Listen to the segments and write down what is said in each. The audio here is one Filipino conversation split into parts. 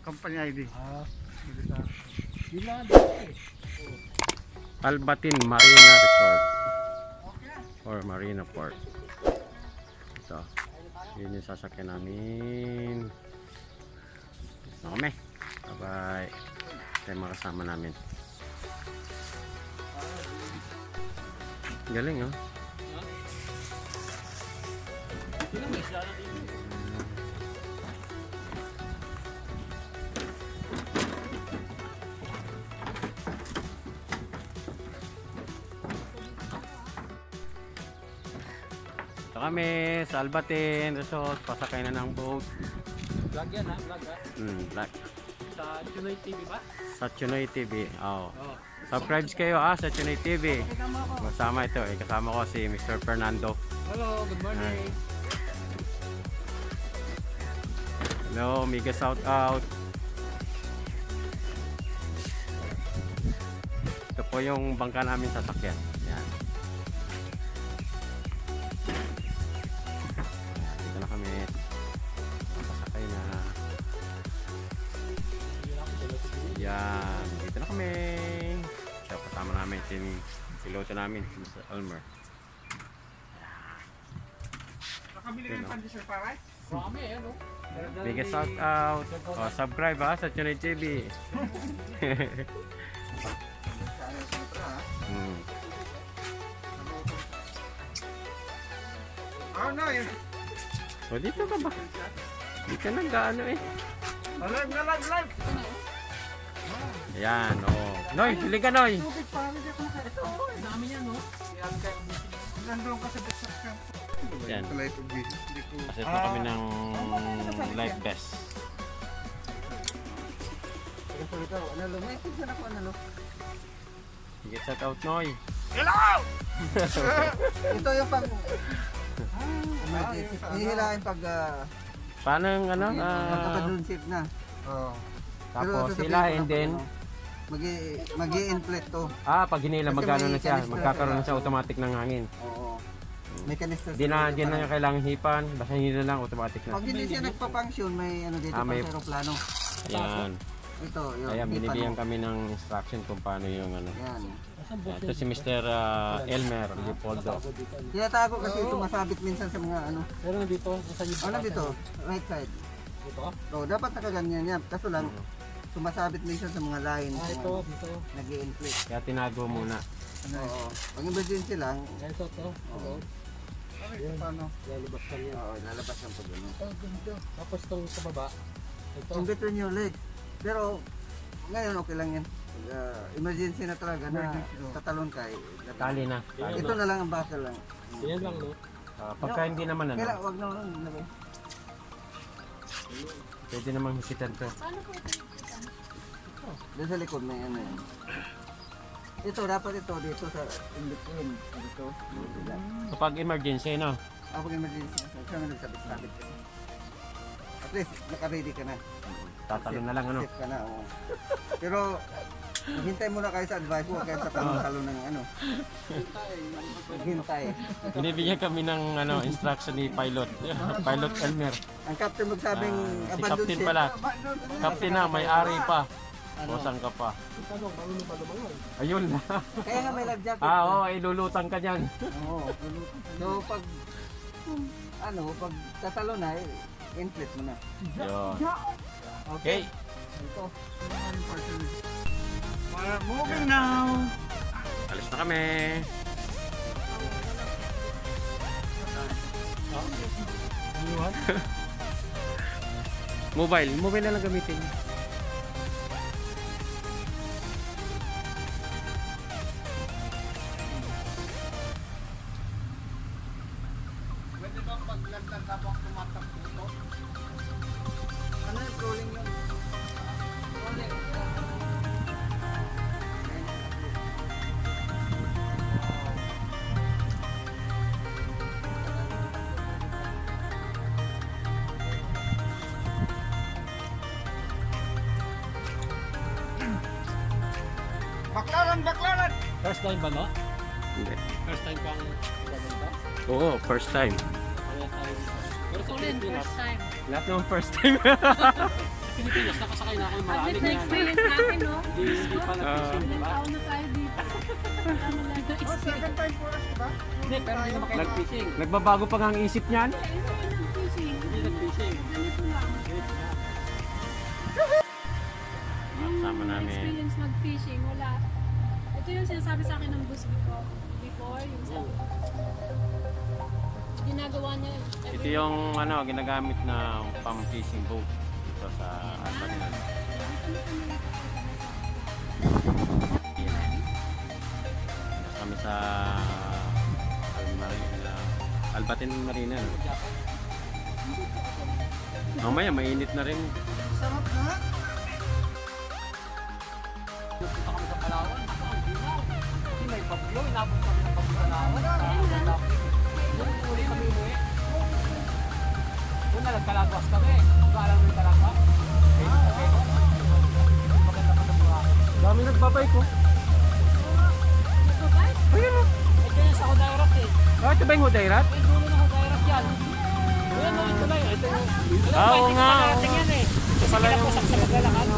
Company ID. Albatin Marina Resort or Marina Port. Ito. Yun yung sasakyan namin. So kami. Bye-bye. Ito yung mga kasama namin. Galing, oh. Ito kami sa Albatin Resort. Pasakay na ng boat. Vlog yan ha? Vlog ha? Vlog. Sa Chunoy TV ba? Sa Chunoy TV. Oh. Subscribe kayo sa Chunoy TV. Kasama ito. Kasama ko si Mr. Fernando. Hello, good morning. Hello, mega shout out. Ito po yung bangka namin sasakyan. Yan. Dito na kami. Sasakay na. Yan. Dito na kami. Siya kasama namin si piloto namin, si Mr. Elmer. Nakabili ng conditioner para? Marami eh, no? Mega shout out. Subscribe sa Chunoy TV. Ano yun? O dito ka ba? Di ka nag-ano eh. Live na live! Ayan, oh. Noy, bili ka Noy. Dami yan, no? Nandun ka sa description. Yan. Kasi ito kami ng life vest. Sige, shout out Noy. Hello! Ito yung pag hihilain pag Paano yung ano? magkakadunship na. Oo. Tapos hilahin din. Magi-inflate to. Pag hinila magano na siya, magkakaroon na siya automatic ng hangin. Oo. May canister. Di na niya kailangan hipan, basta hinila lang automatic na. Pag hindi siya nagpa-function, may ano dito may sa aeroplano. Yan. Ito, yung Kaya binibigyan kami ng instruction kung paano yung ano. yan. Ito si Mr. Elmer Leopoldo. Tinatago kasi ito masabit minsan sa mga ano. Pero dito, sa iyo. Ano dito? Right side. Ito? So, dapat nakaganyan yan. Kaso lang, sumasabit minsan sa mga line. Ito, dito. Nag-i-inflate. Kaya tinago muna. Oo. Pag emergency lang, Ito, to. oo. Paano? Lalabas lang yan. Oo, lalabas lang po doon. Tapos itong sa baba. Ito. In between your legs. Pero, ngayon okay lang yan. Emergency na talaga na tatalon ka. Tali na. Ito na lang ang bakal lang. Yan lang, no? Pagka hindi naman ano, Kaya wag na lang. pwede namang hisitan to. Doon sa likod may ano yan. Ito, dapat ito dito sa in between. Dito. Kapag emergency, no? Kapag emergency, saan nga nagsabit-sabit ka. At least, naka-ready ka na. Tatalon na lang, ano? Safe ka na, oo. Pero, hintay muna kayo sa advice mo, kaya sa talon ng ano. Hintay. Binibigyan kami ng ano, instruction ni Pilot. Pilot Elmer. Ang captain magsabing Si abandon Captain ship. pala. Captain na, may-ari pa. Kusang ka pa. Ayun na. Kaya nga may life jacket. Oo, ilulutang ka dyan. Oo. So, pag, pag tatalo na, inflate mo na. Yun. Okay. Ito. We're moving now! Alis na kami. Mobile na lang gamitin. Pwede ba paglagdag habang tumatakbo ito? Ano yung crawling lang? Baklaran! First time ba, no? Hindi. First time kang gagawin. Oo, first time. Pero sa Pilipinas, Lahat naman first time. Pilipinas, nakasakay na ako ng At marami least na. na-experience natin, no? Hindi pa nag-fishing, di Ilang ba? taon na tayo dito. Marami lang na Oh, experience. second time po na, diba? Hindi, pero hindi naman kayo nag-fishing. Nagbabago pa nga ang isip niyan. Ayun na yung fishing. Hindi nag-fishing. Ganito lang. Kasama namin. Experience mag-fishing, wala. Ito yung sinasabi sa akin ng boss before yung sa ginagawa niya. Ito yung ano, ginagamit na pang fishing boat dito sa Albatinan. Kami sa Albatinan Marina. No? Mamaya mainit na rin. Sarap na. Nagpunta kami sa Palawan. Ang ginaw. Kasi may bagyo. Inabot kami ng bagyo sa Palawan. Yung uli kami umuwi. Una, nagkalagwas kami. Kung alam mo yung kalagwas. Maganda pa sa buhay. Dami nagbabay ko. Ito yung sa Hodairat eh. Oh, ito ba yung Hodairat? May dulo ng Hodairat yan. Yan o, ito lang. Ito yung... Oo nga. Parating yan eh. Kasi kinapusak sa paglalakad.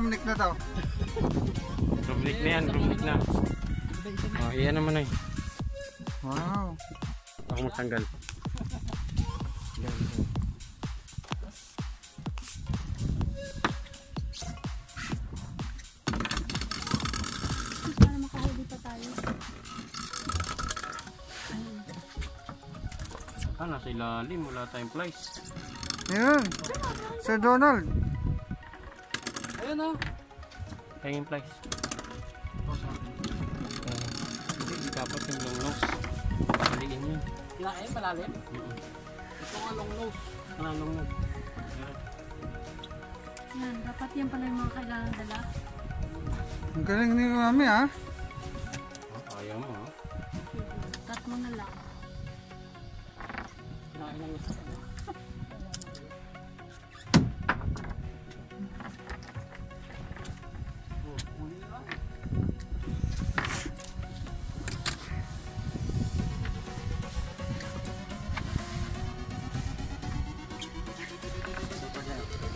Rumnik na to. Rumnik na yan, rumnik na. Oh, iyan naman ay. Wow. Ako magtanggal. Yan. Para makahuli pa tayo. Ayun. Nasa ilalim, wala tayong flies. Yan. Sir Donald. Ayun o. Hanging flies. Hindi dapat yung long nose. Maliin yun. Kinain, malalim. Ito nga long nose. Long nose. Yan, dapat yan pala yung mga kailangan dala. Ang galing ni Mami ha. Ayaw mo ha. Cut mo na lang. Kinain ng gusto ko.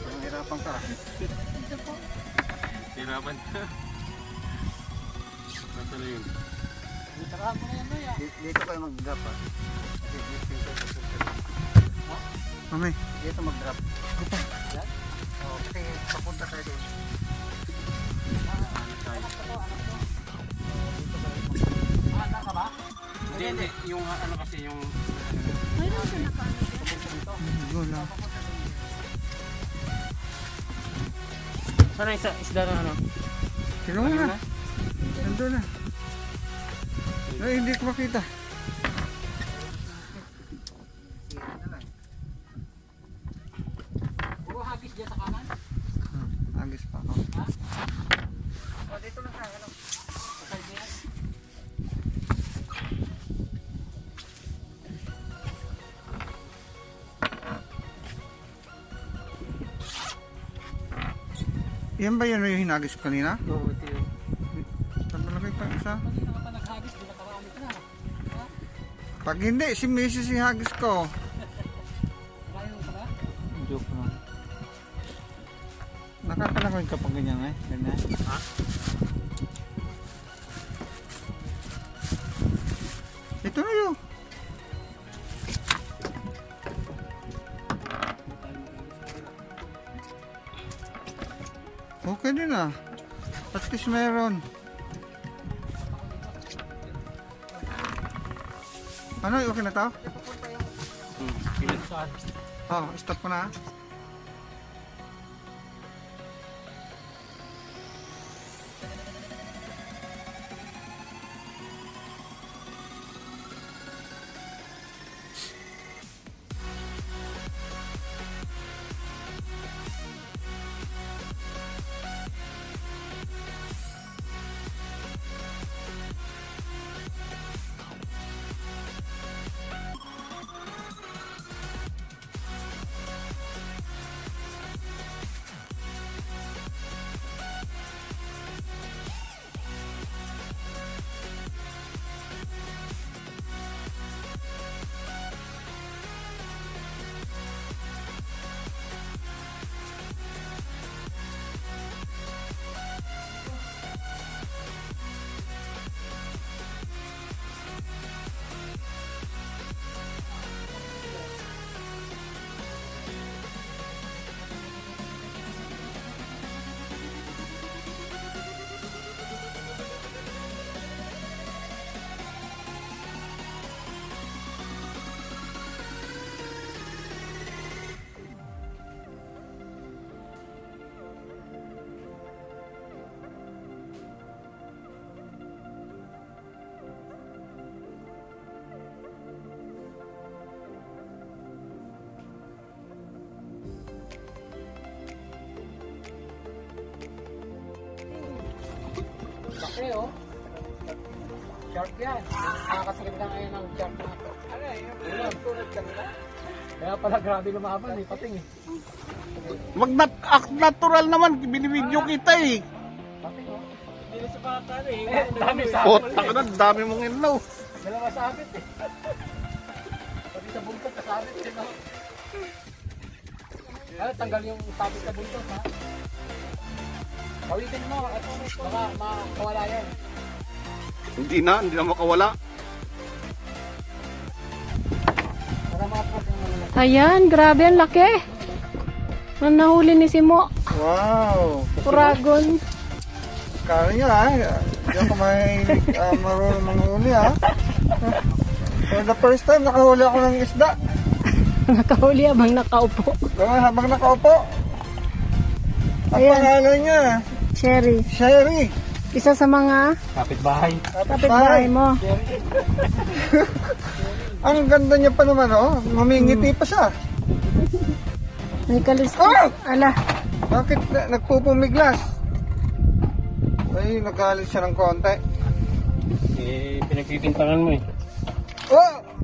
Pangirapan ka. Ito po. Hirapan. Nasa na yun. Tarahan mo na yan, Noy. Dito kayo mag-drop ha. Kasi dito kayo sa Mami. Dito mag-drop. Dito. Yan? Oo, kasi papunta tayo doon. Anak ka ba? Hindi, hindi. Yung ano kasi yung... Mayroon siya nakaano dyan. Wala. Sana isda na ano? Tinungan na. Nandun na. Ay, hindi ko makita. Puro hagis dyan sa kanan. Agis pa ako. Ha? O, dito lang sa ano. Sa side niya. Yan ba yun yung hinagis ko kanina? Oo, ito yun. Malaki pa isa. Kanina ka pa naghagis, di nakarami ka na. Ha? Pag hindi, si Mrs. hagis ko. Kaya ka ba? Joke lang. Nakakalakoy ka pag ganyan eh. Ganyan. Ha? Ito na yun. Okay din ah. At least meron. Ano, okay na to? Pinagsahan. Oh, stop ko na. Laki oh. Shark yan. Nakakasigit lang ngayon ng shark na ito. Ano yun? Tulad kanila. Kaya pala grabe lumaban eh. Pating eh. Wag natural naman, binibidyo kita eh. Pating oh. Hindi na sa bata eh. Dami sa Puta ka na, dami mong ilaw. Dalawa sabit eh. Pati sa buntot kasabit din oh. Tanggal yung sabit sa buntot ha. Awitin mo at baka makawala yan. Hindi na makawala. Para makapos yung malalaki. Ayan, grabe ang laki. Ang nahuli ni Simo. Wow! Uragon. Kala nyo ha, hindi ako may marunong manghuli ha. For the first time, nakahuli ako ng isda. Nakahuli habang nakaupo. Habang nakaupo. Ang Ayan. pangalan niya, Cherry. Sherry. Isa sa mga Kapitbahay. kapitbahay mo. Ang ganda niya pa naman oh, mamingiti pa siya. May kalis. Ah! Ala. Bakit nagpupumiglas? Ay, nagalit siya ng konti. Eh, pinagtitintangan mo eh. Oh!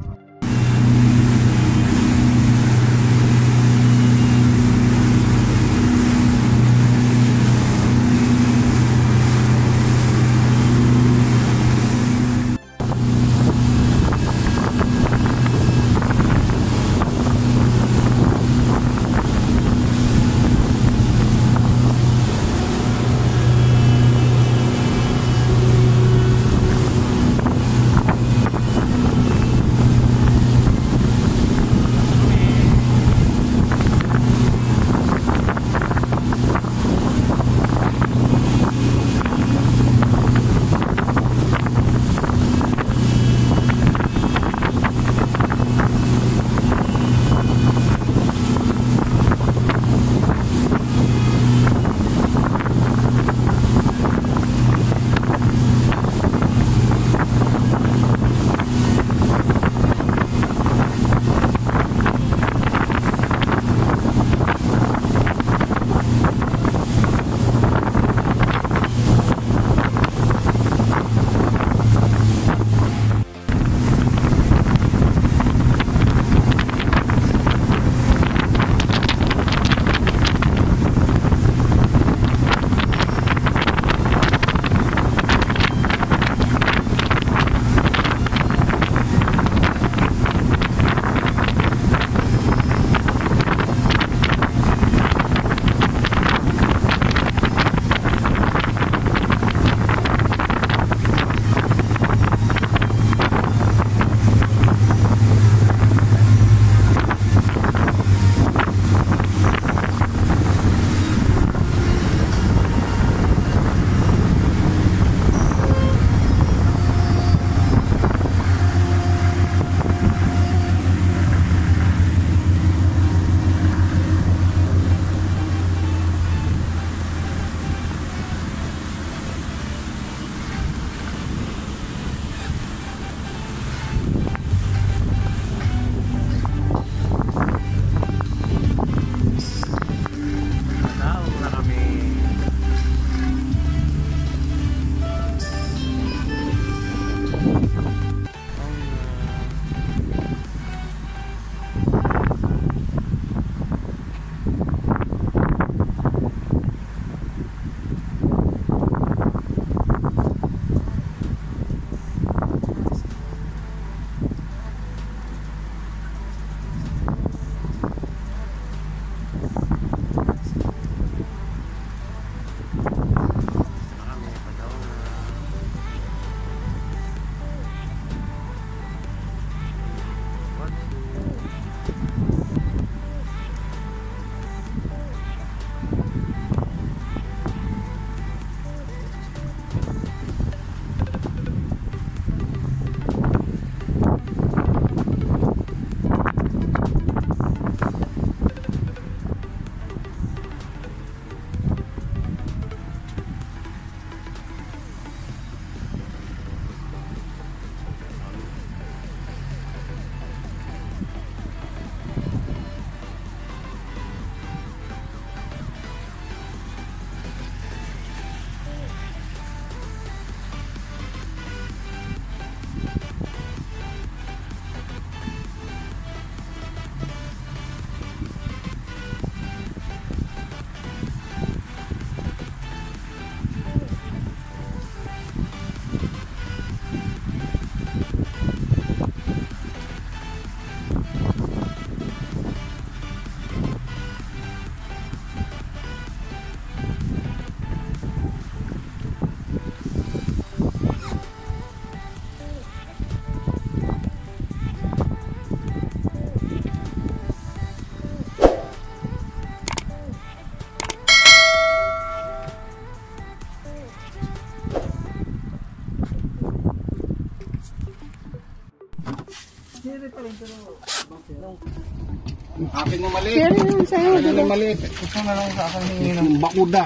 Akin na maliit. Share yun sa'yo. Akin na maliit. Gusto na lang sa akin hingi ng... Bakuda.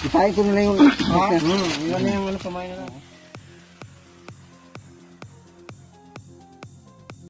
Isahin ko na lang yung... Ha? Yun na yung ano kumain na lang.